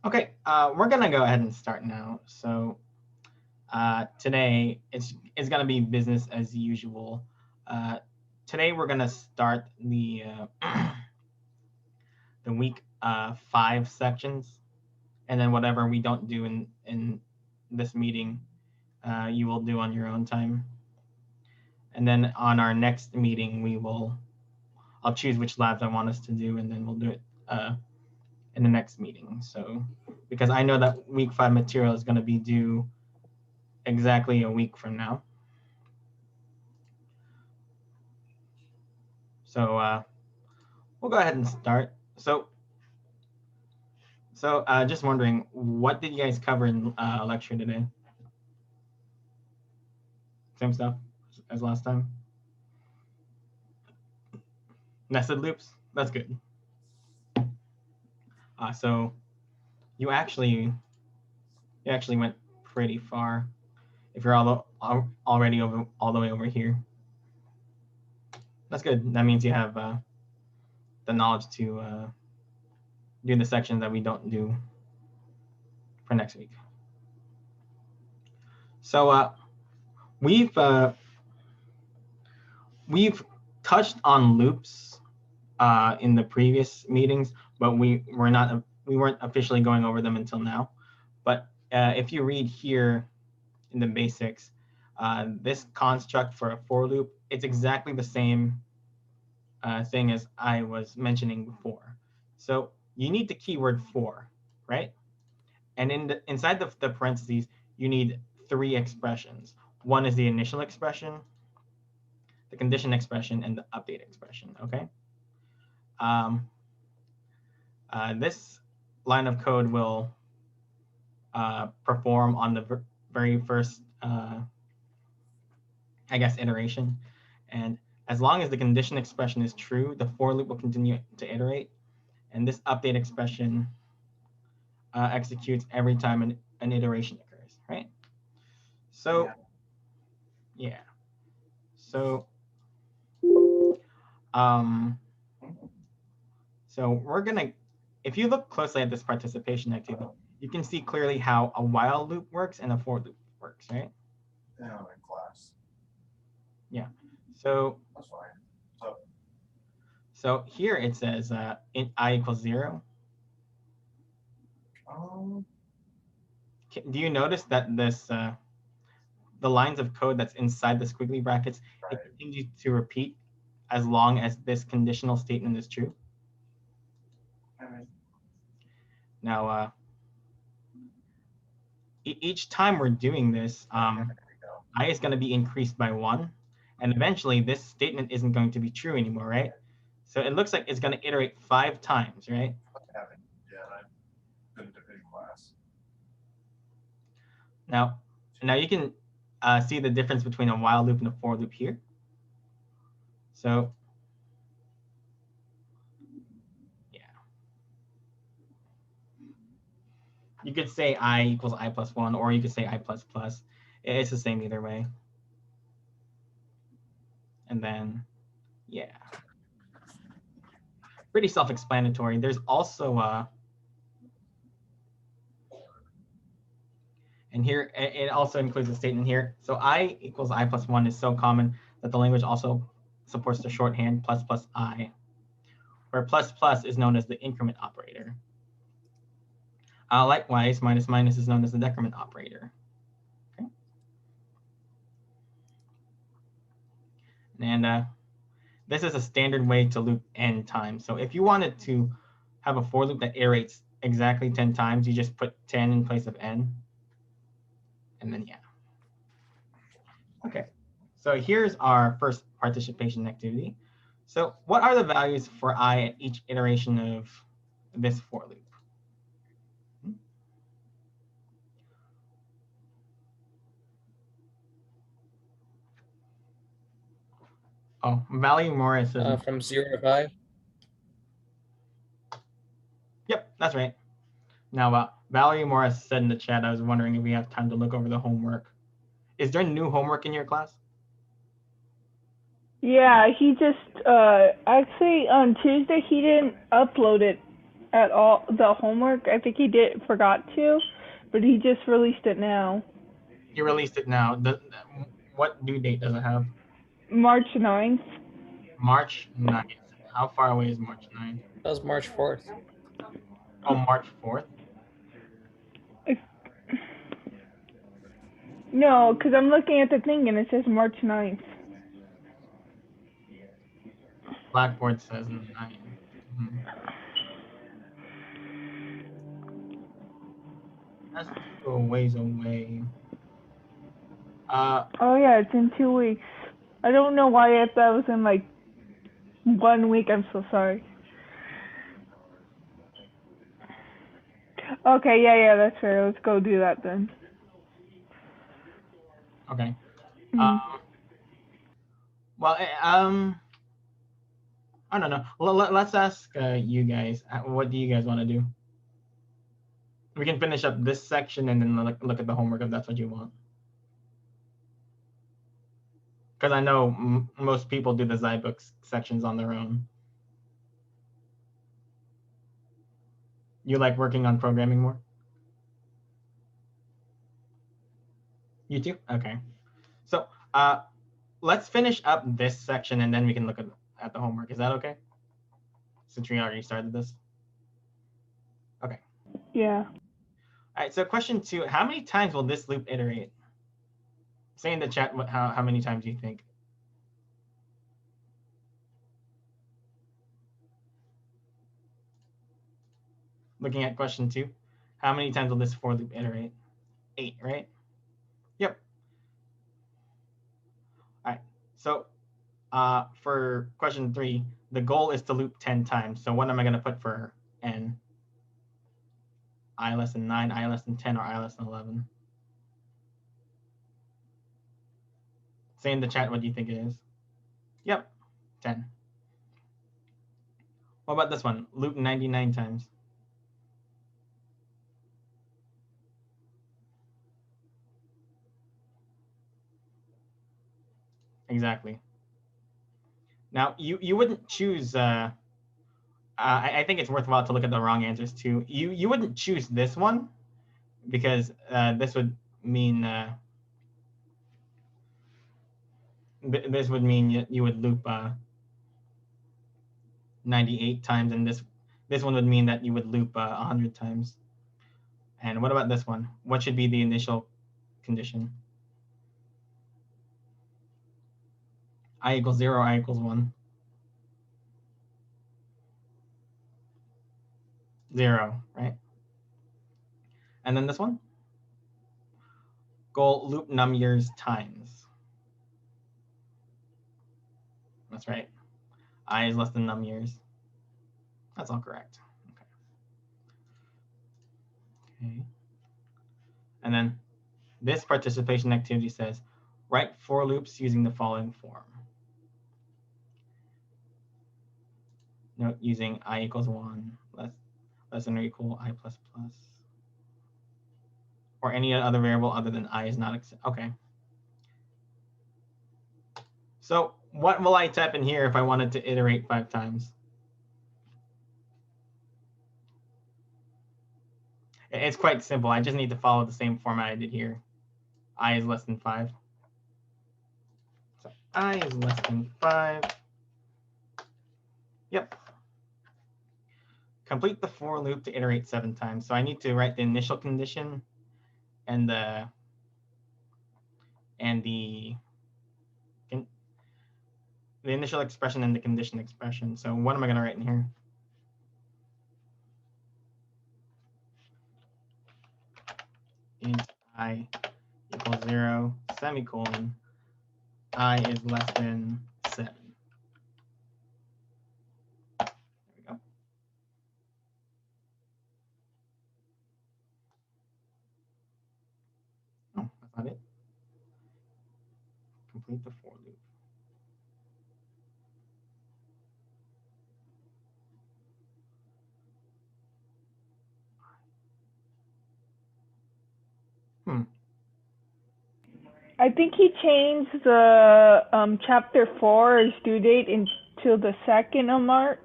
Okay, we're gonna go ahead and start now. So today it's gonna be business as usual. Uh, Today we're gonna start the week 5 sections, and then whatever we don't do in this meeting, you will do on your own time. And then on our next meeting, I'll choose which labs I want us to do, and then we'll do it in the next meeting. So because I know that week 5 material is gonna be due exactly a week from now. So we'll go ahead and start. So just wondering, what did you guys cover in lecture today? Same stuff as last time. Nested loops. That's good. So you actually went pretty far. If you're already all the way over here, that's good. That means you have the knowledge to do the sections that we don't do for next week. So we've we've touched on loops in the previous meetings, but we weren't officially going over them until now. But if you read here in the basics, this construct for a for loop, it's exactly the same thing as I was mentioning before. So you need the keyword for, right? And inside the parentheses, you need 3 expressions. One is the initial expression, the condition expression, and the update expression, okay? This line of code will perform on the very first, iteration. And as long as the condition expression is true, the for loop will continue to iterate. And this update expression executes every time an iteration occurs, right? So, yeah. So, um, so we're gonna, if you look closely at this participation activity, you can see clearly how a while loop works and a for loop works, right? Yeah, in class. Yeah. So That's fine. so here it says int I equals 0. Um, Do you notice that the lines of code that's inside the squiggly brackets, right. it continues to repeat as long as this conditional statement is true? I Now, each time we're doing this, I is going to be increased by 1, and eventually this statement isn't going to be true anymore, right? So it looks like it's going to iterate 5 times, right? Yeah, I couldn't do it in class. Now you can see the difference between a while loop and a for loop here. So yeah, you could say I equals I plus 1, or you could say I plus plus. It's the same either way. And then, yeah, pretty self-explanatory. There's also and here it also includes a statement here. So I equals I plus 1 is so common that the language also supports the shorthand plus plus I, where plus plus is known as the increment operator. Likewise, minus minus is known as the decrement operator. Okay. And this is a standard way to loop n times. So if you wanted to have a for loop that iterates exactly 10 times, you just put 10 in place of n. And then, yeah. Okay, so here's our first participation activity. So what are the values for I at each iteration of this for loop? Oh, value Morris says, From 0 to 5. yep, that's right. Now, Valerie Morris said in the chat, I was wondering if we have time to look over the homework. Is there new homework in your class? Yeah, he just actually on Tuesday he didn't upload it. at all. The homework, I think he forgot to, but he just released it now. He released it now. What due date does it have? March 9th. March 9th. How far away is March 9th? That was March 4th. Oh, March 4th? No, because I'm looking at the thing and it says March 9th. Blackboard says 9. Mm-hmm. That's still a ways away. Oh yeah, it's in 2 weeks. I don't know why I thought it was in like 1 week. I'm so sorry. Okay, yeah, that's fair. Let's go do that then. Okay. Mm. Well, I don't know. Let's ask you guys. What do you guys want to do? We can finish up this section and then look at the homework if that's what you want. Because I know most people do the Zybooks sections on their own. You like working on programming more? You too? Okay. So let's finish up this section and then we can look at the homework. Is that okay? Since we already started this. Okay. Yeah. All right, so question 2, how many times will this loop iterate? Say in the chat how many times you think. Looking at question 2, how many times will this for loop iterate? 8, right? Yep. All right, so for question 3, the goal is to loop 10 times. So what am I going to put for n? I less than 9, I less than 10, or I less than 11? Say in the chat what do you think it is. Yep, 10. What about this one? Loop 99 times. Exactly. Now, you wouldn't choose, I think it's worthwhile to look at the wrong answers too. You wouldn't choose this one because this would mean, this would mean you would loop 98 times, and this one would mean that you would loop 100 times. And what about this one? What should be the initial condition? I equals 0, I equals 1. 0, right? And then this one? Goal loop num years times. That's right. I is less than num years. That's all correct. Okay. And then this participation activity says, write for loops using the following form. Note using I equals 1, less than or equal I plus plus, or any other variable other than I is not accepted. Okay. So what will I type in here if I wanted to iterate 5 times? It's quite simple. I just need to follow the same format I did here. I is less than 5. So I is less than 5. Yep. Complete the for loop to iterate 7 times. So I need to write the initial condition and the initial expression and the condition expression. So what am I going to write in here? Int I equals 0, semicolon, I is less than 7. There we go. Oh, that's not it. Complete the for loop. I think he changed the chapter 4's due date until the 2nd of March.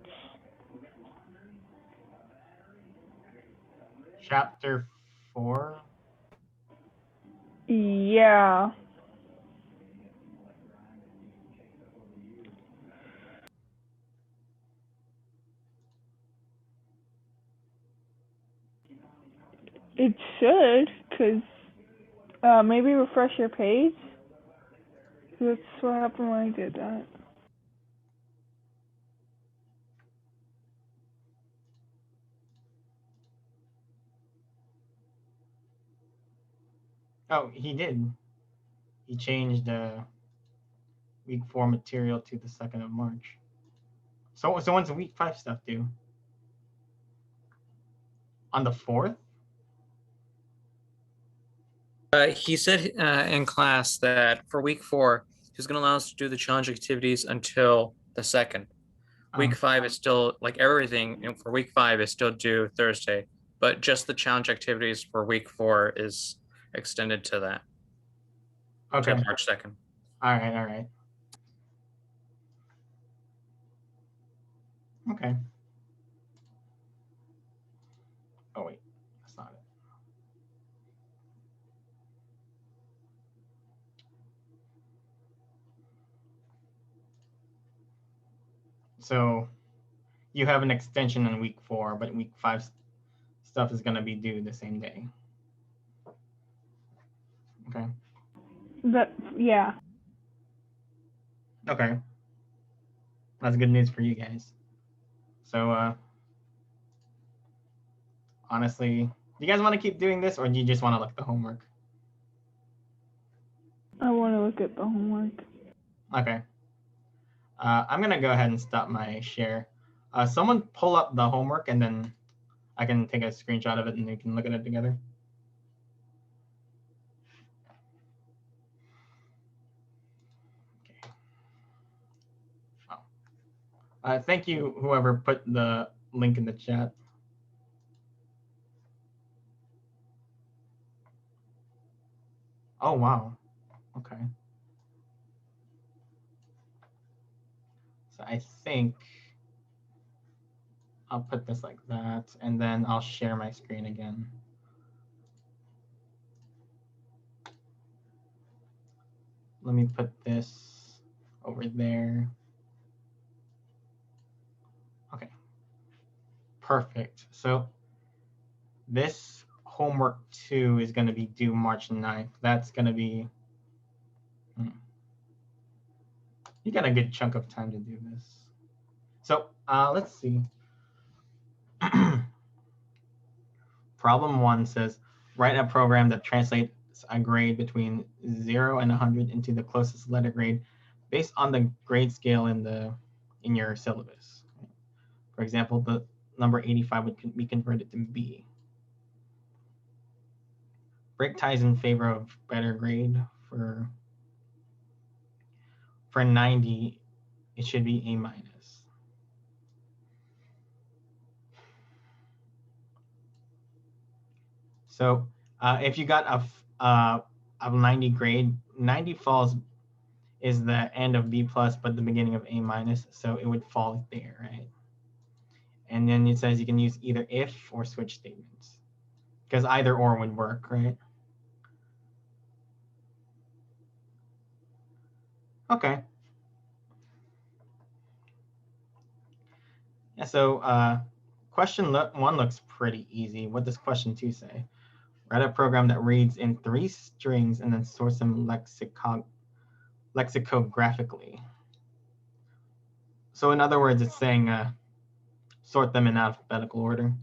Chapter 4. Yeah. It should, because maybe refresh your page. That's what happened when I did that. Oh, he did. He changed week 4 material to the 2nd of March. So when's week 5 stuff due? On the 4th? He said in class that for week 4, he's going to allow us to do the challenge activities until the 2nd. Week 5 is still, like everything for week 5 is still due Thursday, but just the challenge activities for week 4 is extended to that. Okay. To March 2nd. All right. Okay. Oh wait, that's not it. So you have an extension in week 4, but week 5 stuff is going to be due the same day. Okay. Yeah. Okay. That's good news for you guys. So honestly, do you guys want to keep doing this, or do you just want to look at the homework? I want to look at the homework. Okay. I'm going to go ahead and stop my share. Someone pull up the homework, and then I can take a screenshot of it, and we can look at it together. Okay. Oh. Thank you, whoever put the link in the chat. Oh, wow. Okay. So I think I'll put this like that, and then I'll share my screen again. Let me put this over there. Okay. Perfect. So this homework 2 is going to be due March 9th. That's going to be, you got a good chunk of time to do this. So let's see. Problem 1 says, write a program that translates a grade between 0 and 100 into the closest letter grade based on the grade scale in your syllabus. For example, the number 85 would be converted to B. Break ties in favor of better grade. For 90, it should be A minus. So if you got a 90 grade, 90 falls is the end of B plus, but the beginning of A minus, so it would fall there, right? And then it says you can use either if or switch statements, because either or would work, right? Okay. Yeah, so question 1 looks pretty easy. What does question 2 say? Write a program that reads in 3 strings and then sorts them lexicographically. So in other words, it's saying sort them in alphabetical order.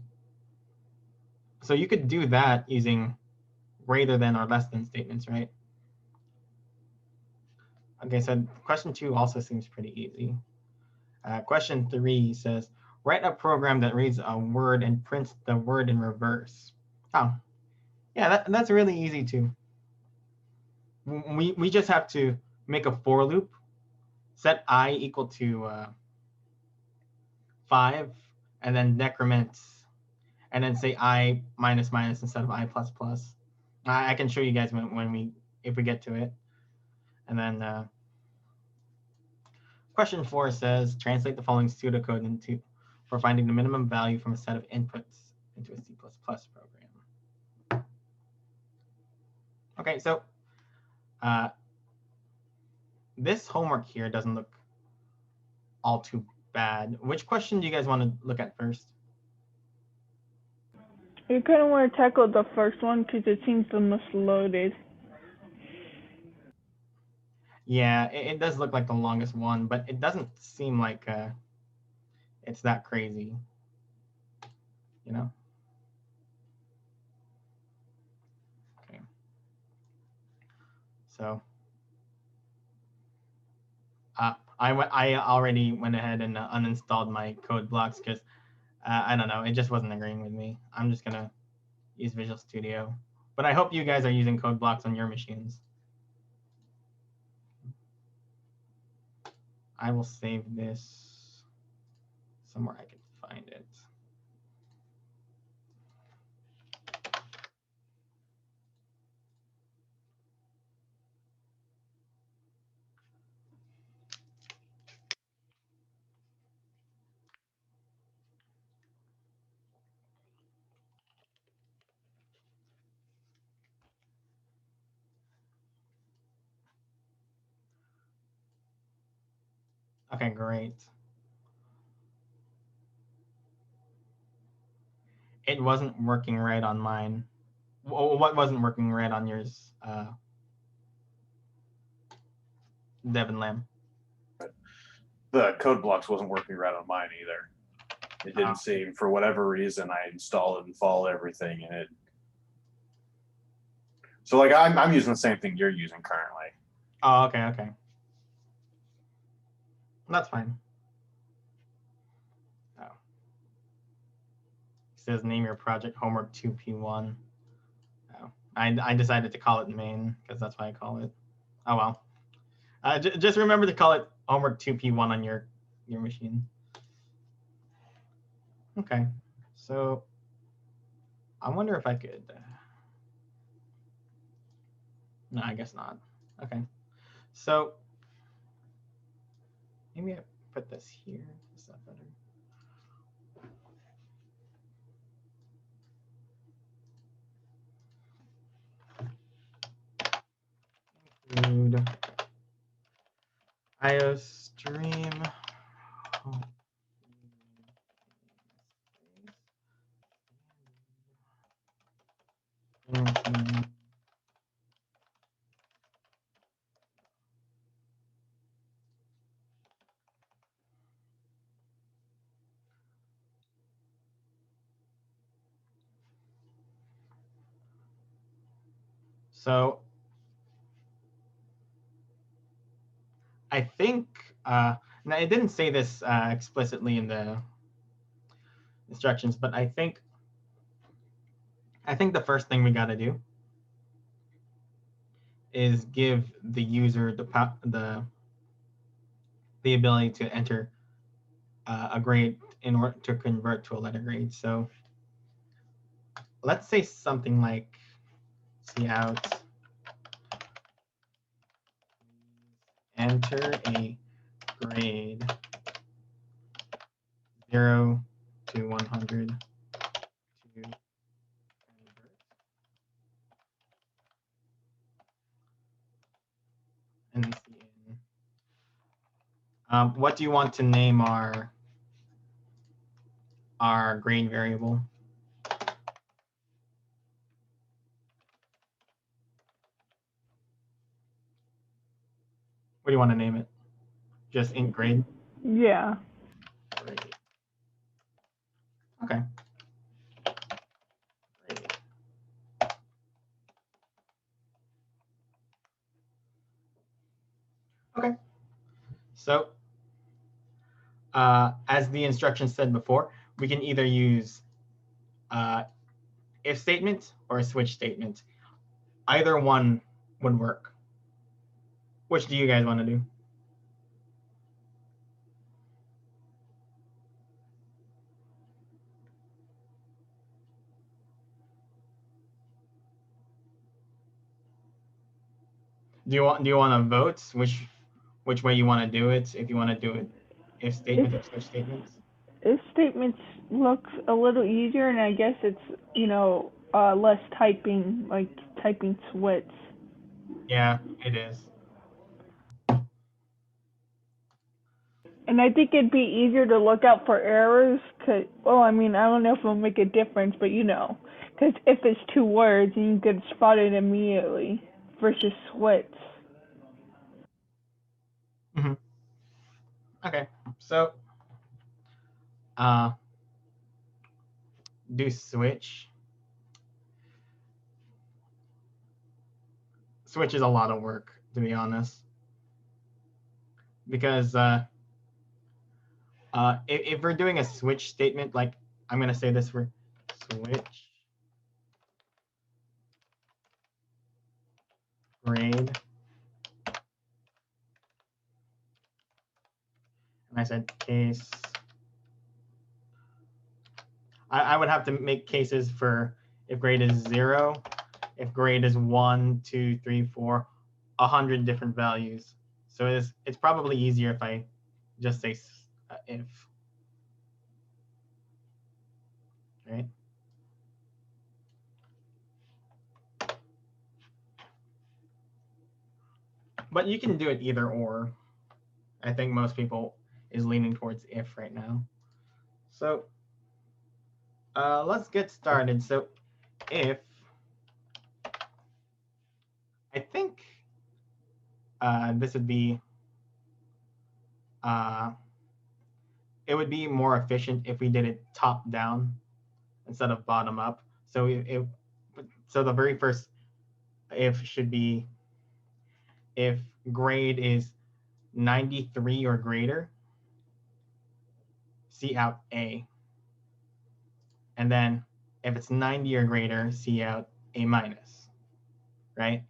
So you could do that using greater than or less than statements, right? Okay, so question 2 also seems pretty easy. Question 3 says, write a program that reads a word and prints the word in reverse. Oh, yeah, that's really easy too. We just have to make a for loop, set I equal to 5, and then decrement, and then say I minus minus instead of I plus plus. I can show you guys if we get to it. And then question 4 says, translate the following pseudocode for finding the minimum value from a set of inputs into a C++ program. Okay, so this homework here doesn't look all too bad. Which question do you guys want to look at first? You kind of want to tackle the first one because it seems the most loaded. Yeah, it does look like the longest one, but it doesn't seem like it's that crazy, you know? Okay. So I already went ahead and uninstalled my code blocks because I don't know, it just wasn't agreeing with me. I'm just gonna use Visual Studio, but I hope you guys are using code blocks on your machines. I will save this somewhere I can find it. Okay, great. It wasn't working right on mine. What wasn't working right on yours, Devin Lamb? The code blocks wasn't working right on mine either. It didn't seem, for whatever reason, I installed it and followed everything, and it. So like I'm using the same thing you're using currently. Oh, okay. That's fine. Oh. It says name your project homework 2P1. Oh. I decided to call it main because that's why I call it. Oh well. Just remember to call it homework 2P1 on your machine. Okay. So I wonder if I could. No, I guess not. Okay. So maybe I put this here. Is that better? Include IO stream. So I think now it didn't say this explicitly in the instructions, but I think the first thing we got to do is give the user the ability to enter a grade in order to convert to a letter grade. So let's say something like cout enter a grade 0 to 100 to convert. And cin. What do you want to name our grade variable? What do you want to name it? Just int grade? Yeah. Grade. Okay. Grade. Okay. So as the instructions said before, we can either use if statement or a switch statement. Either one would work. Which do you guys want to do? Do you want to vote which way you want to do it? If you want to do it if statement or switch statements? If statements looks a little easier, and I guess it's less typing, like typing switch. Yeah, it is. And I think it'd be easier to look out for errors, cause, well, I mean, I don't know if it'll make a difference, but you know, because if it's two words, you can spot it immediately versus switch. Hmm. Okay, so uh, do switch. Switch is a lot of work, to be honest, because if we're doing a switch statement, like I'm gonna say this for switch grade, and I said case. I would have to make cases for if grade is 0, if grade is 1, 2, 3, 4, 100 different values. So it's probably easier if I just say if, right? But you can do it either or. I think most people is leaning towards if right now. So let's get started. So if, I think this would be, it would be more efficient if we did it top down instead of bottom up. So so the very first if should be if grade is 93 or greater, see out A. And then if it's 90 or greater, see out A minus, right?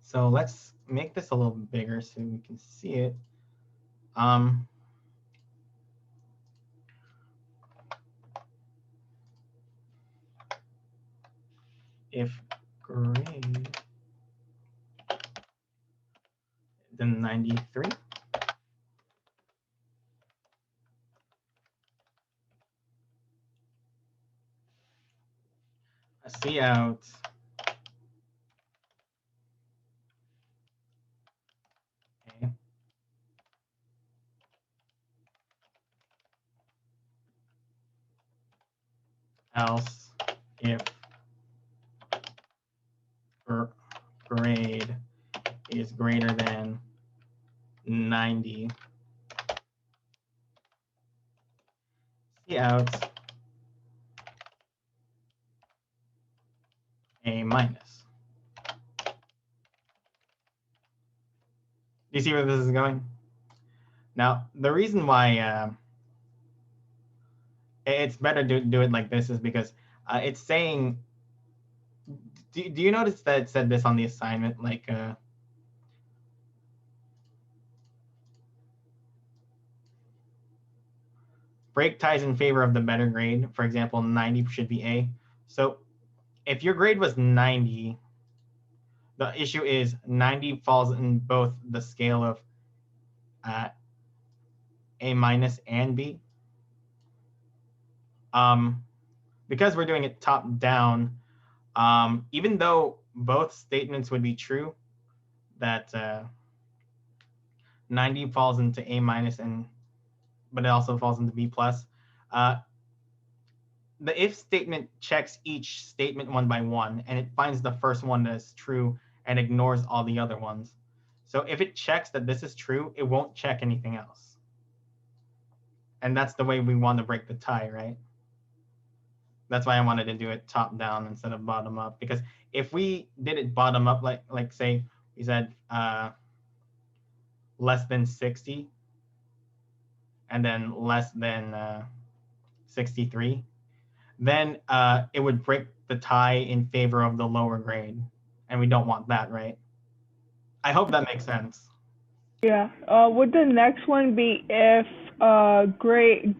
So let's make this a little bigger so we can see it. If grade then 93, see out A. Else if grade is greater than 90, see out A minus. Do you see where this is going? Now, the reason why it's better to do it like this is because it's saying, do you notice that it said this on the assignment? Like, break ties in favor of the better grade. For example, 90 should be A. So if your grade was 90, the issue is 90 falls in both the scale of A minus and B. Because we're doing it top down, even though both statements would be true, that 90 falls into A minus but it also falls into B plus. The if statement checks each statement one by one, and it finds the first one that is true and ignores all the other ones. So if it checks that this is true, it won't check anything else. And that's the way we want to break the tie, right? That's why I wanted to do it top down instead of bottom up. Because if we did it bottom up, like say we said less than 60, and then less than 63, then it would break the tie in favor of the lower grade. And we don't want that, right? I hope that makes sense. Yeah. Would the next one be if grade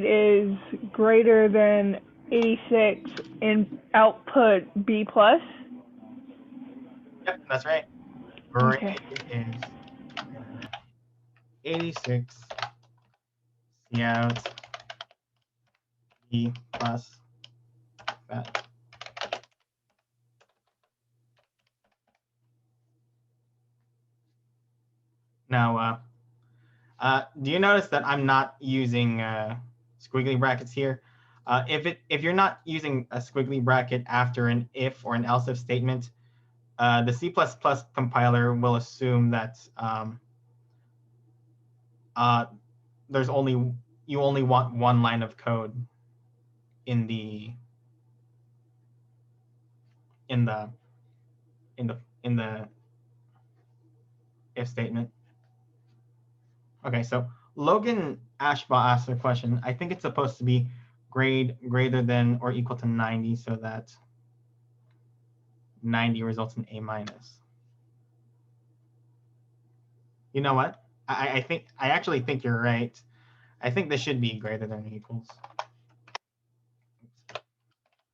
is greater than 86 and output B plus? Yep, that's right. Grade Okay. is 86, see out B plus that. Now, do you notice that I'm not using squiggly brackets here? If you're not using a squiggly bracket after an if or an else if statement, the C++ compiler will assume that you only want one line of code in the if statement. Okay, so Logan Ashbaugh asked a question. I think it's supposed to be grade greater than or equal to 90, so that 90 results in A minus. You know what? I actually think you're right. I think this should be greater than or equals.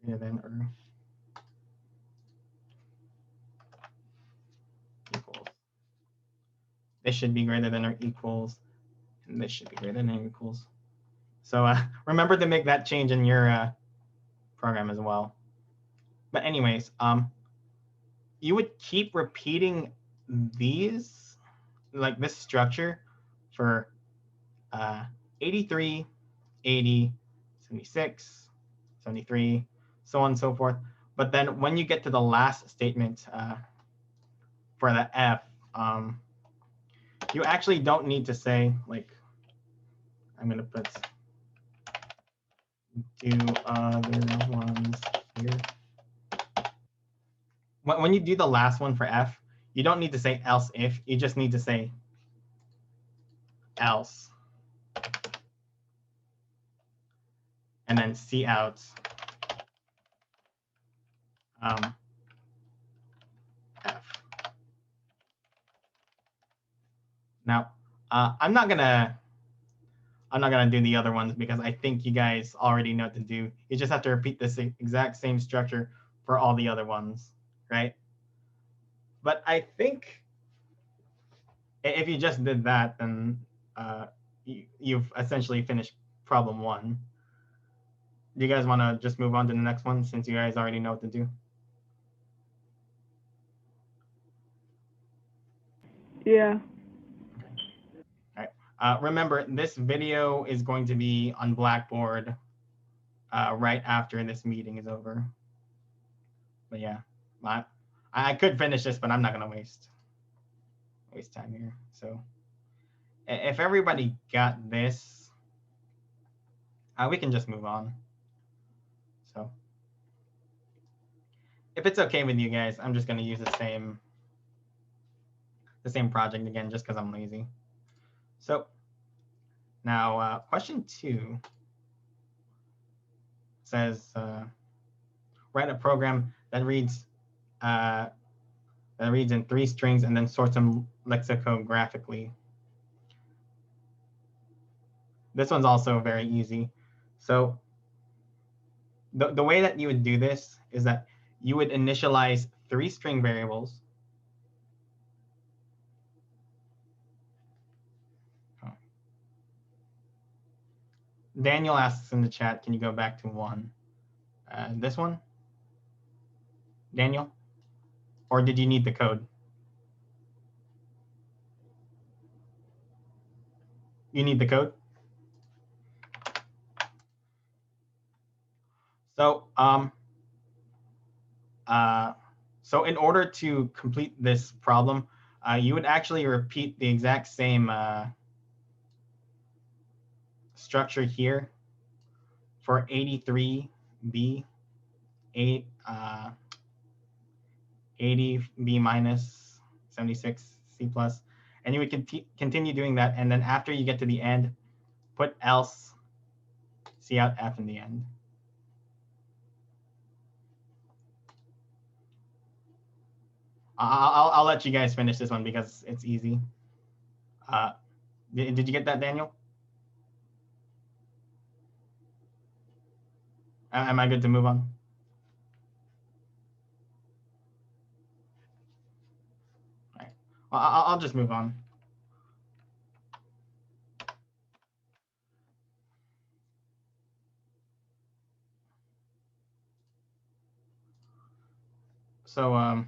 Greater than or equals. This should be greater than or equals, and this should be greater than or equals. So remember to make that change in your program as well. But anyways, you would keep repeating these, like this structure, for 83, 80, 76, 73, so on and so forth. But then when you get to the last statement for the F, you actually don't need to say, like, I'm going to put do other ones here. When you do the last one for F, you don't need to say else if, you just need to say else. And then C out F. Now, I'm not gonna do the other ones because I think you guys already know what to do. You just have to repeat this exact same structure for all the other ones, right? But I think if you just did that, then you've essentially finished problem 1. Do you guys want to just move on to the next one since you guys already know what to do? Yeah. All right. Remember, this video is going to be on Blackboard right after this meeting is over. But yeah, I could finish this, but I'm not going to waste time here. So if everybody got this, we can just move on. So if it's okay with you guys, I'm just going to use the same project again, just because I'm lazy. So now question 2 says, write a program that reads in 3 strings and then sorts them lexicographically. This one's also very easy. So the way that you would do this is that you would initialize 3 string variables. Daniel asks in the chat, can you go back to 1? This one? Daniel? Or did you need the code? You need the code? So so in order to complete this problem, you would actually repeat the exact same structure here for 83B, 80B minus, 76 C plus, and you would continue doing that. And then after you get to the end, put else, C out F in the end. I'll let you guys finish this one because it's easy. Did you get that, Daniel? Am I good to move on? All right. Well, I'll just move on. So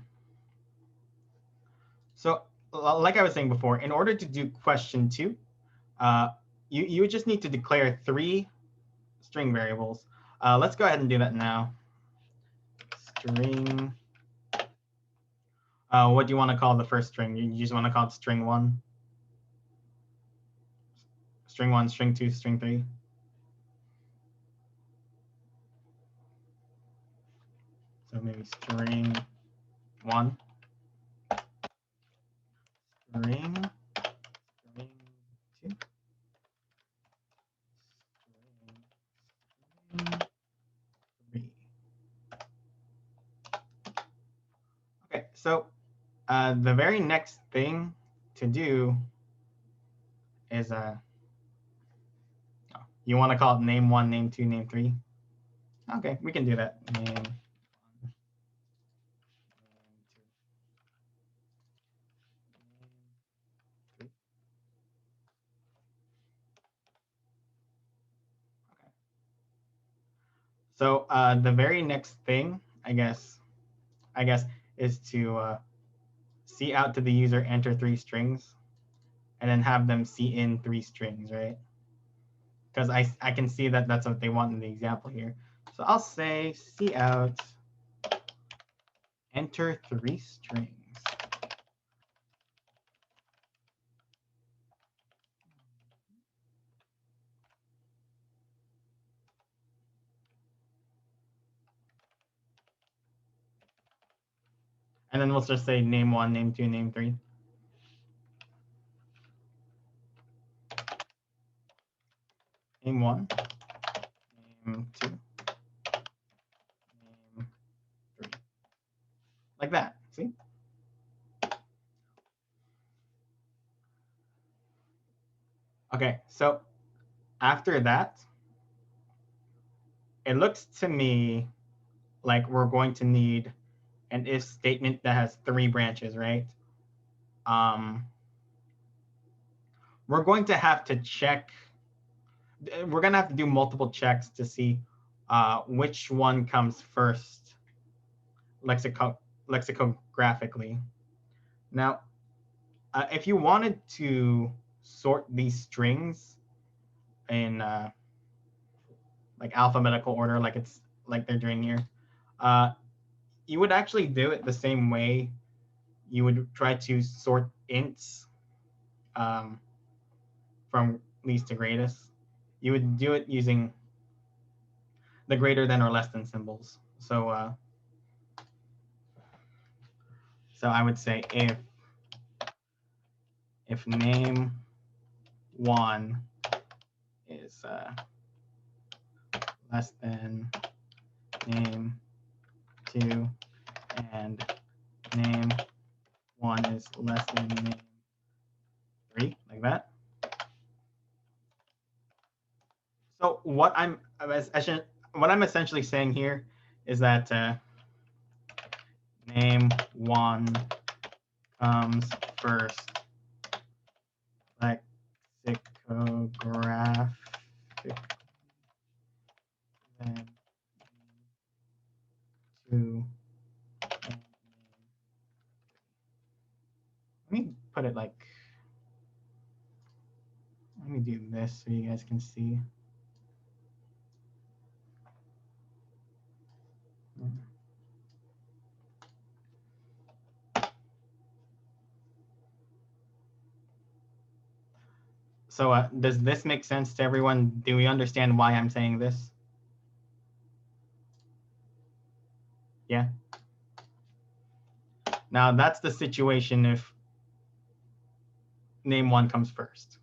so like I was saying before, in order to do question 2, you would just need to declare 3 string variables. Let's go ahead and do that now. String. What do you want to call the first string? You just want to call it string 1, string 1, string 2, string 3. So maybe string 1, string 2, string 3. Okay, so the very next thing to do is you want to call it name 1, name 2, name 3. Okay, we can do that. Name 1, name 2, name 3. Okay. So the very next thing, I guess, is to C out to the user, enter 3 strings, and then have them C in 3 strings, right? Because I can see that that's what they want in the example here. So I'll say C out, enter 3 strings. And then we'll just say name 1, name 2, name 3. Name 1, name 2, name 3. Like that, see? Okay, so after that, it looks to me like we're going to need an if statement that has 3 branches, right? We're going to have to check, we're going to have to do multiple checks to see which one comes first lexicographically. Now, if you wanted to sort these strings in like alphabetical order, like they're doing here, you would actually do it the same way you would try to sort ints from least to greatest. You would do it using the greater than or less than symbols. So I would say if name 1 is less than name 2 and name 1 is less than name 3, like that. So what I'm essentially saying here is that name 1 comes first lexicographic, then 2. Let me put it like, let me do this so you guys can see. So does this make sense to everyone? Do we understand why I'm saying this? Yeah. Now that's the situation if name 1 comes first.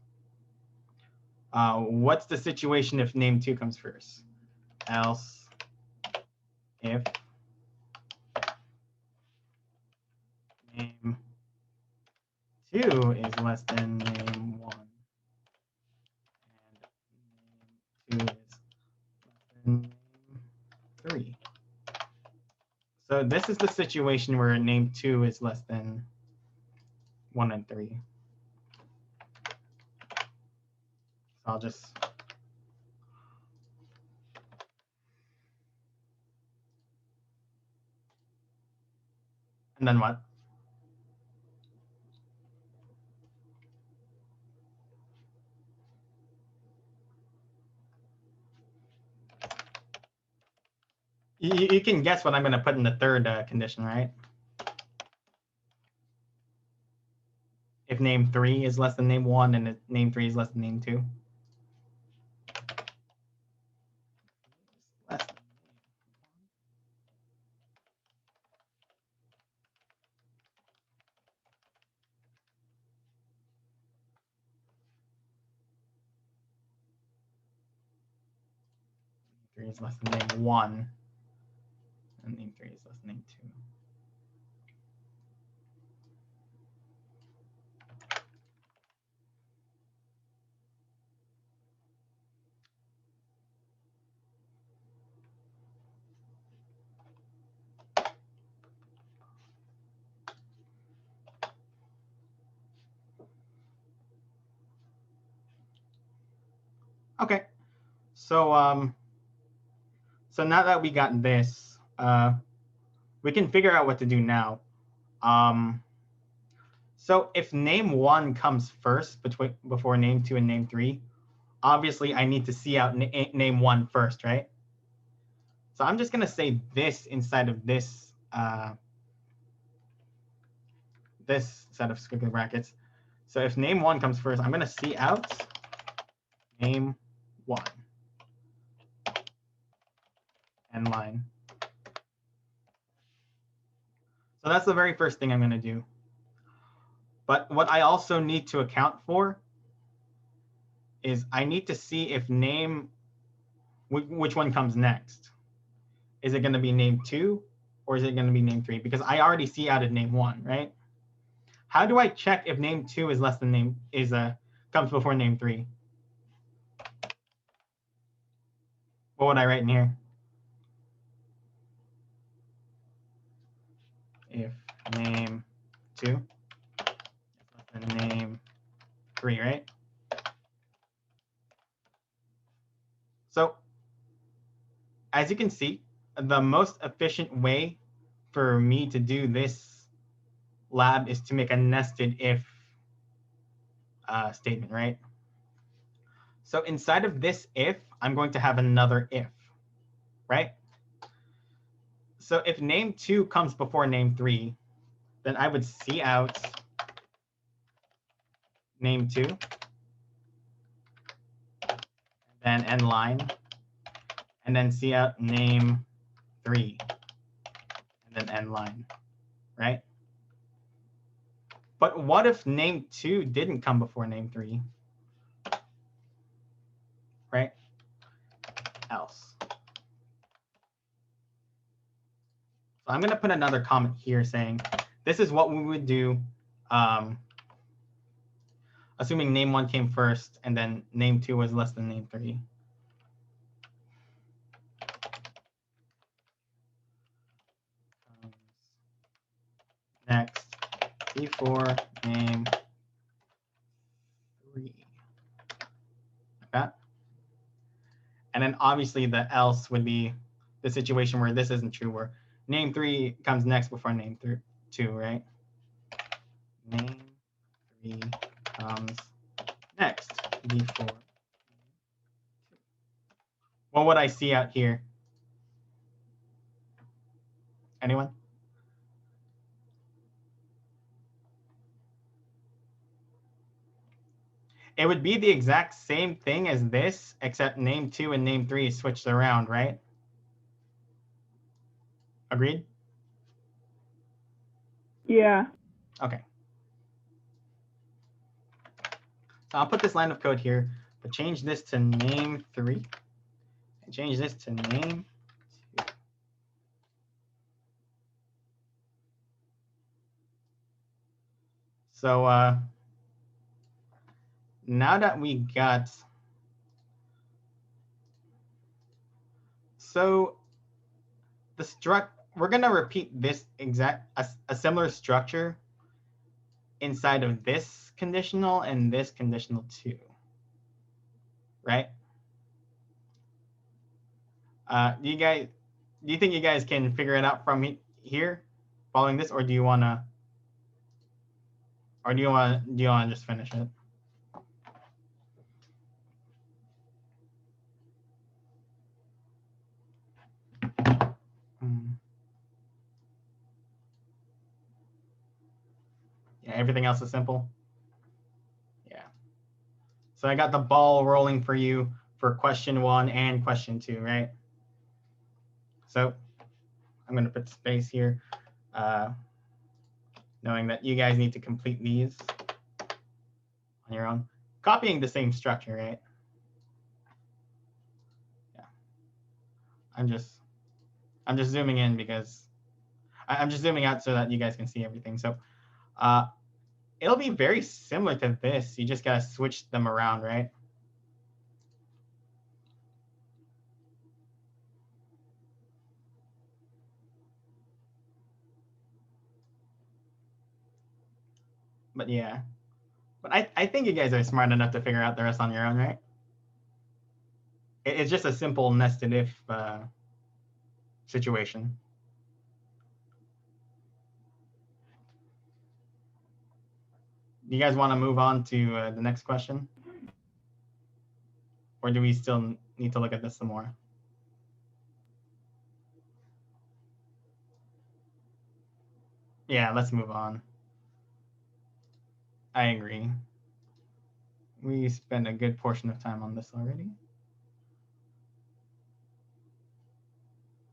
What's the situation if name 2 comes first? Else if name 2 is less than name 1 and name 2 is less than name 3. So this is the situation where name 2 is less than 1 and 3. So I'll just and then what? You can guess what I'm going to put in the third condition, right? If name 3 is less than name 1 and if name 3 is less than name 2. Less than name 3 is less than name 1 and name 3 is less than name 2. Okay, so so now that we got this, we can figure out what to do now. So if name 1 comes first before name 2 and name 3, obviously I need to see out name 1 first, right? So I'm just going to say this inside of this this set of squiggly brackets. So if name 1 comes first, I'm going to see out name 1 end line. So that's the very first thing I'm going to do. But what I also need to account for is I need to see if name, which one comes next. Is it going to be name 2 or is it going to be name 3? Because I already see out at name 1, right? How do I check if name 2 is less than comes before name 3? What would I write in here? If name 2 is less than name 3, right? So as you can see, the most efficient way for me to do this lab is to make a nested if statement, right? So inside of this if, I'm going to have another if, right? So if name 2 comes before name 3, then I would see out name 2, then end line, and then see out name 3, and then end line, right? But what if name 2 didn't come before name 3, right? Else. So I'm going to put another comment here saying this is what we would do assuming name 1 came first and then name 2 was less than name 3. Next, before name 3. Like that. And then obviously the else would be the situation where this isn't true, where name 3 comes next before name 2, right? Name 3 comes next before. What would I see out here? Anyone? It would be the exact same thing as this, except name 2 and name 3 is switched around, right? Agreed? Yeah. Okay. So I'll put this line of code here, but change this to name 3 and change this to name 2. So now that we got, so the we're going to repeat this a similar structure inside of this conditional and this conditional too, right? Do you think you guys can figure it out from here following this, or do you want to just finish it? Everything else is simple. Yeah. So I got the ball rolling for you for question 1 and question 2, right? So I'm going to put space here, knowing that you guys need to complete these on your own. Copying the same structure, right? Yeah. I'm just zooming in because I'm just zooming out so that you guys can see everything. So it'll be very similar to this. You just got to switch them around, right? But yeah, but I think you guys are smart enough to figure out the rest on your own, right? It's just a simple nested if situation. Do you guys want to move on to the next question? Or do we still need to look at this some more? Yeah, let's move on. I agree. We spent a good portion of time on this already.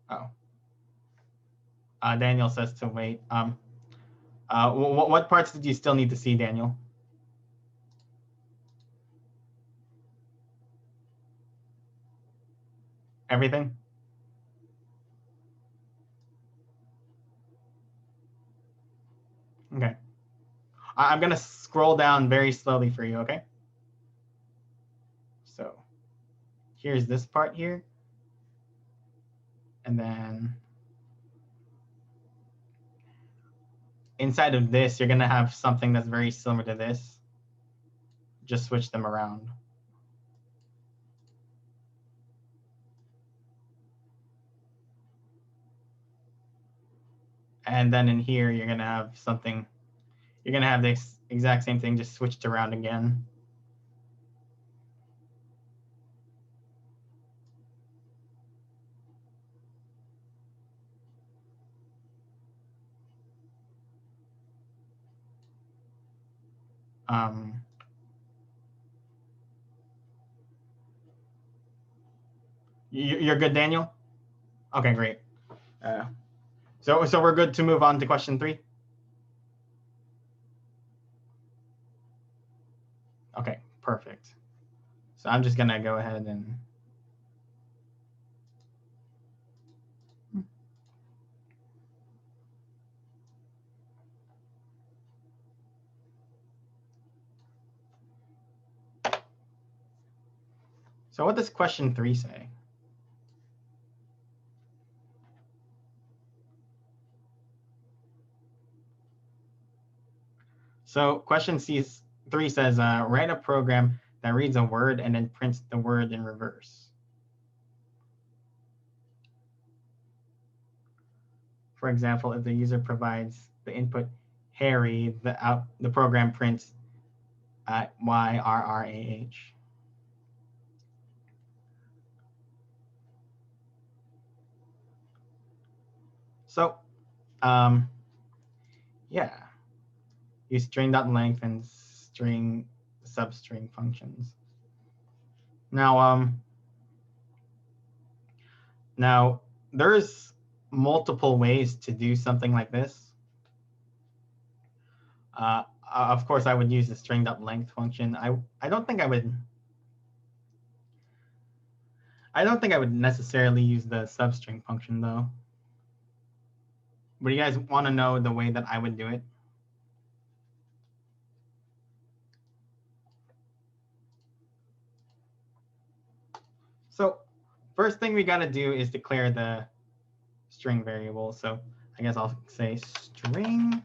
Oh. Daniel says to wait. What parts did you still need to see, Daniel? Everything? Okay. I'm going to scroll down very slowly for you, okay? So here's this part here. And then inside of this, you're going to have something that's very similar to this. Just switch them around. And then in here, you're going to have something, you're going to have this exact same thing, just switched around again. You're good, Daniel? Okay, great. So we're good to move on to question 3? Okay, perfect. So I'm just going to go ahead and so what does question 3 say? So question 3 says, write a program that reads a word and then prints the word in reverse. For example, if the user provides the input Harry, the program prints YRRAH. So, yeah, use string.length and string substring functions. Now, now there's multiple ways to do something like this. Of course, I would use the string.length function. I don't think I would necessarily use the substring function though. But you guys want to know the way that I would do it? So first thing we got to do is declare the string variable. So I guess I'll say string.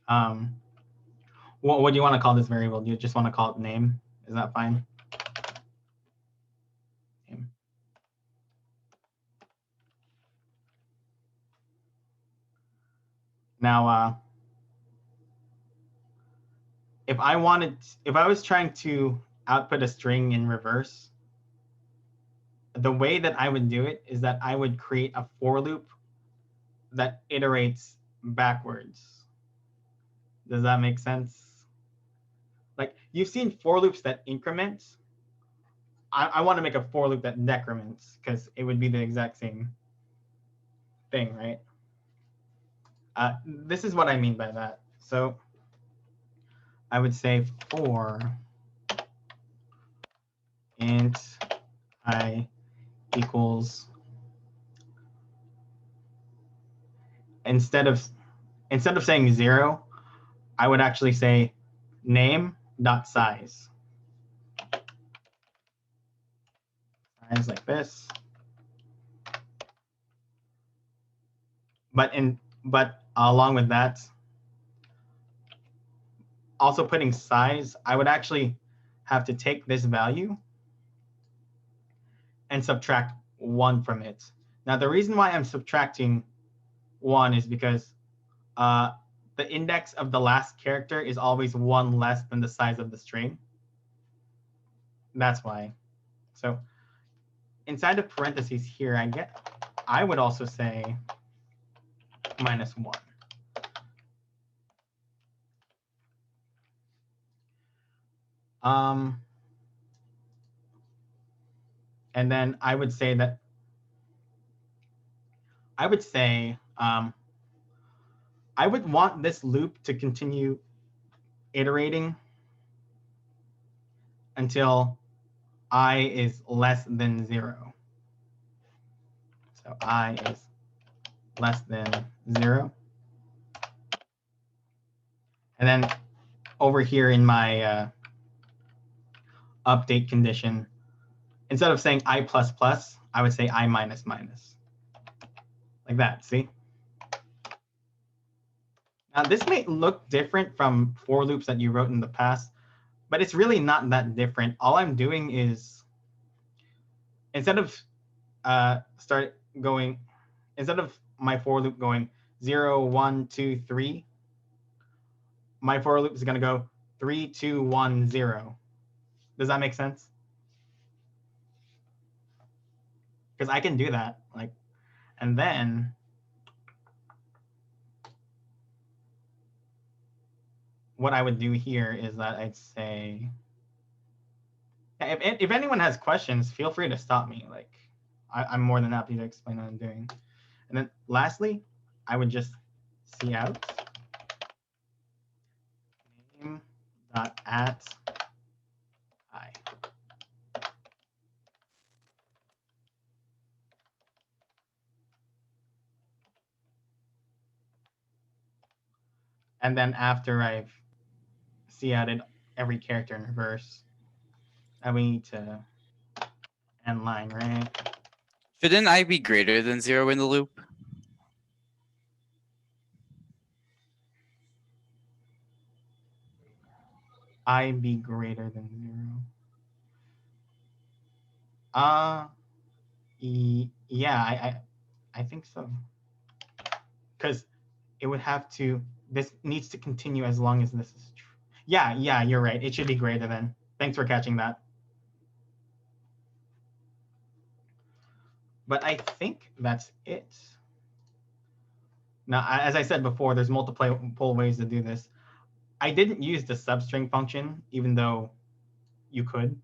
What do you want to call this variable? Do you just want to call it name? Is that fine? Name. Now, if I was trying to output a string in reverse, the way that I would do it is that I would create a for loop that iterates backwards. Does that make sense? Like you've seen for loops that increment. I want to make a for loop that decrements because it would be the exact same thing, right? This is what I mean by that. So I would say for int I equals, instead of saying 0, I would actually say name dot size. Size like this. But along with that, also putting size, I would actually have to take this value and subtract 1 from it. Now, the reason why I'm subtracting 1 is because the index of the last character is always 1 less than the size of the string. That's why. So inside of parentheses here, I would also say -1. And then I would say I would want this loop to continue iterating until I is less than 0. So I is less than 0. And then over here in my update condition, instead of saying I++, I would say I minus. Like that, see? Now this may look different from for loops that you wrote in the past, but it's really not that different. All I'm doing is, instead of my for loop going 0, 1, 2, 3, my for loop is going to go 3, 2, 1, 0. Does that make sense? Because I can do that, like, and then what I would do here is that I'd say, if anyone has questions, feel free to stop me. Like, I'm more than happy to explain what I'm doing. And then lastly, I would just cout name.at I. And then after I've couted every character in reverse, we need to end line, right? Shouldn't I be greater than 0 in the loop? I be greater than 0. Yeah, I think so. Because it would have to, this needs to continue as long as this is true. Yeah, you're right. It should be greater than. Thanks for catching that. But I think that's it. Now, as I said before, there's multiple ways to do this. I didn't use the substring function, even though you could.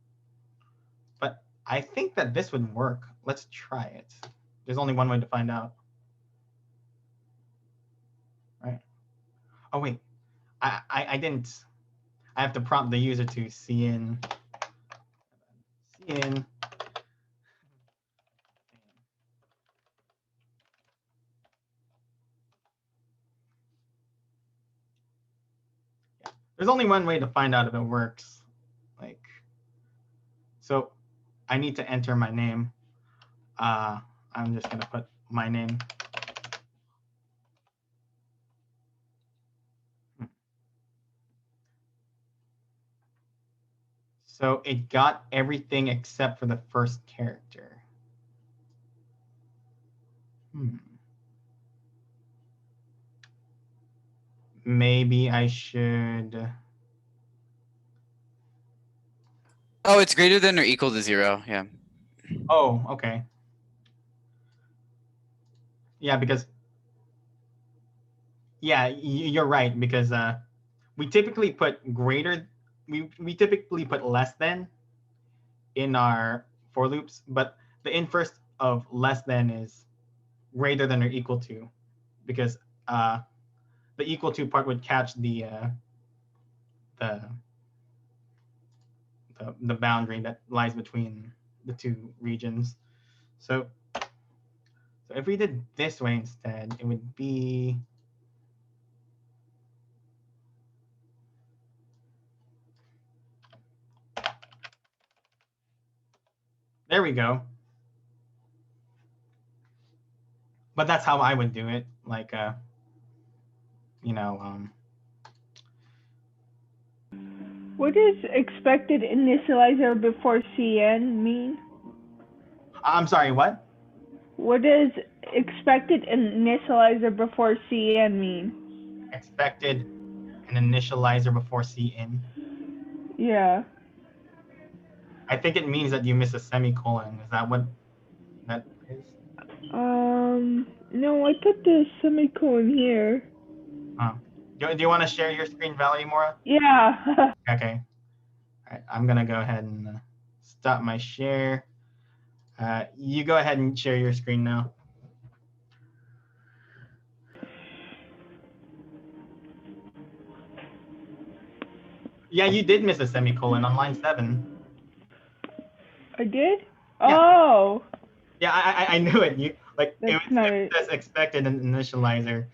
But I think that this would work. Let's try it. There's only one way to find out. Right. Oh, wait. I didn't. I have to prompt the user to cin. There's only one way to find out if it works. Like, so I need to enter my name. I'm just going to put my name. So it got everything except for the first character. Maybe I should. Oh, it's greater than or equal to 0. Yeah. Oh, okay. Yeah, because, yeah, you're right, because we typically put greater, we typically put less than in our for loops, but the inverse of less than is greater than or equal to, because the equal to part would catch the boundary that lies between the two regions. So if we did this way instead, it would be there we go. But that's how I would do it. Like, What does expected initializer before CN mean? I'm sorry, what? What does expected initializer before CN mean? Expected an initializer before CN. Yeah. I think it means that you miss a semicolon. Is that what that is? No, I put the semicolon here. Oh. Do you want to share your screen, Valerie Mora? Yeah. Okay. All right, I'm gonna go ahead and stop my share. You go ahead and share your screen now. Yeah, you did miss a semicolon on line 7. I did? Yeah. Oh. Yeah, I knew it. You like That's if not it says expected an initializer,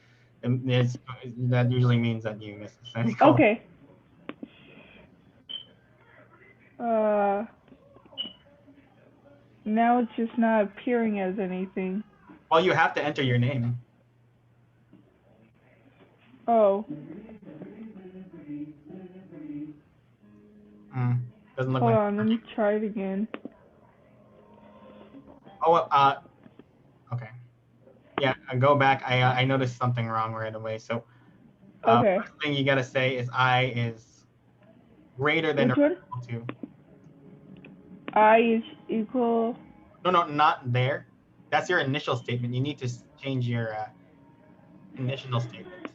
that usually means that you missed a semicolon. Okay. Now it's just not appearing as anything. Well, you have to enter your name. Oh. Doesn't look Hold like. on, let me try it again. Oh, okay. Yeah, go back. I noticed something wrong right away. So, Okay. first thing you gotta say is I is greater than Which or one? equal to. I is equal. No, not there. That's your initial statement. You need to change your initial statement.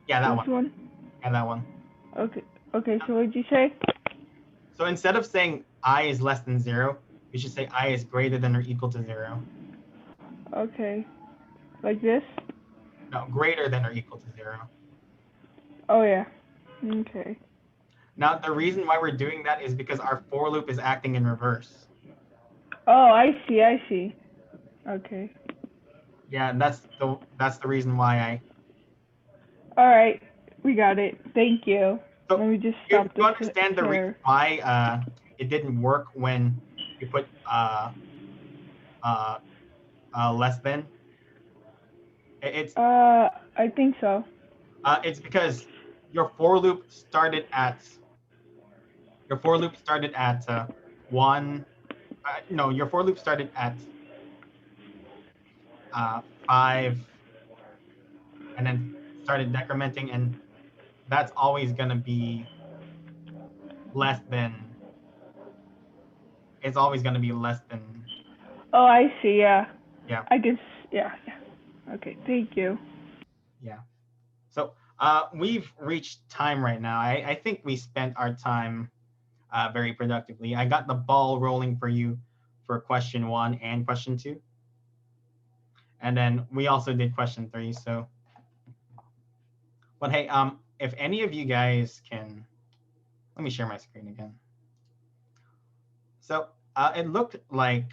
Yeah, that Which one. one? Yeah, that one. Okay. Okay, so what did you say? So instead of saying I is less than 0, you should say I is greater than or equal to 0. Okay. Like this? No, greater than or equal to 0. Oh, yeah. Okay. Now, the reason why we're doing that is because our for loop is acting in reverse. Oh, I see. Okay. Yeah, that's the reason why I. All right. We got it. Thank you. So Let me just you stop this understand the reason why it didn't work when you put less than? It's I think so. it's because your for loop started at 1. No, your for loop started at 5, and then started decrementing, and that's always gonna be less than. It's always gonna be less than. Oh, I see. Yeah. Yeah. I guess. Yeah. Okay. Thank you. Yeah. So we've reached time right now. I think we spent our time very productively. I got the ball rolling for you for question 1 and question 2. And then we also did question 3. So, but hey, if any of you guys can, let me share my screen again. So it looked like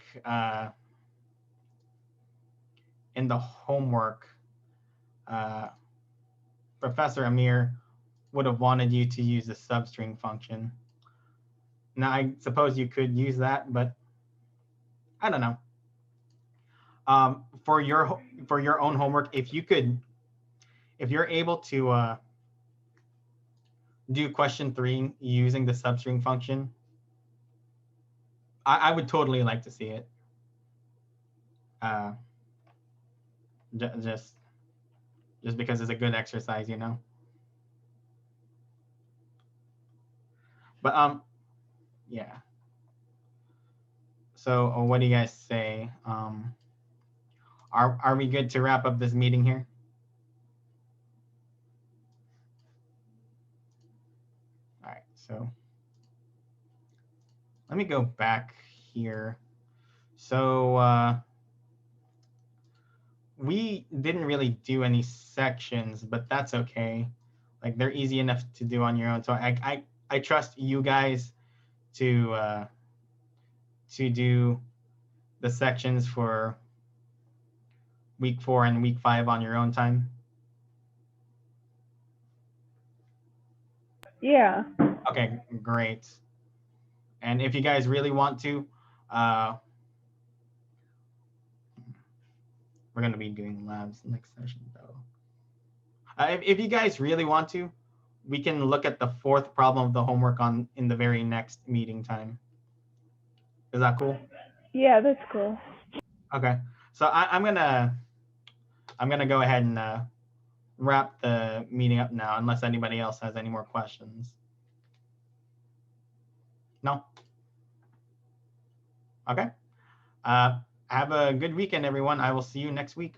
in the homework, Professor Amir would have wanted you to use the substring function. Now, I suppose you could use that, but I don't know. For your own homework, if you're able to do question 3 using the substring function, I would totally like to see it. Just because it's a good exercise, you know. But yeah. So what do you guys say? Are we good to wrap up this meeting here? So let me go back here. So we didn't really do any sections, but that's okay. Like they're easy enough to do on your own. So I trust you guys to do the sections for week 4 and week 5 on your own time. Yeah. Okay, great. And if you guys really want to, we're going to be doing labs next session though. If you guys really want to, we can look at the 4th problem of the homework in the very next meeting time. Is that cool? Yeah, that's cool. Okay. So I'm gonna go ahead and wrap the meeting up now, unless anybody else has any more questions. No? Okay. Have a good weekend, everyone. I will see you next week.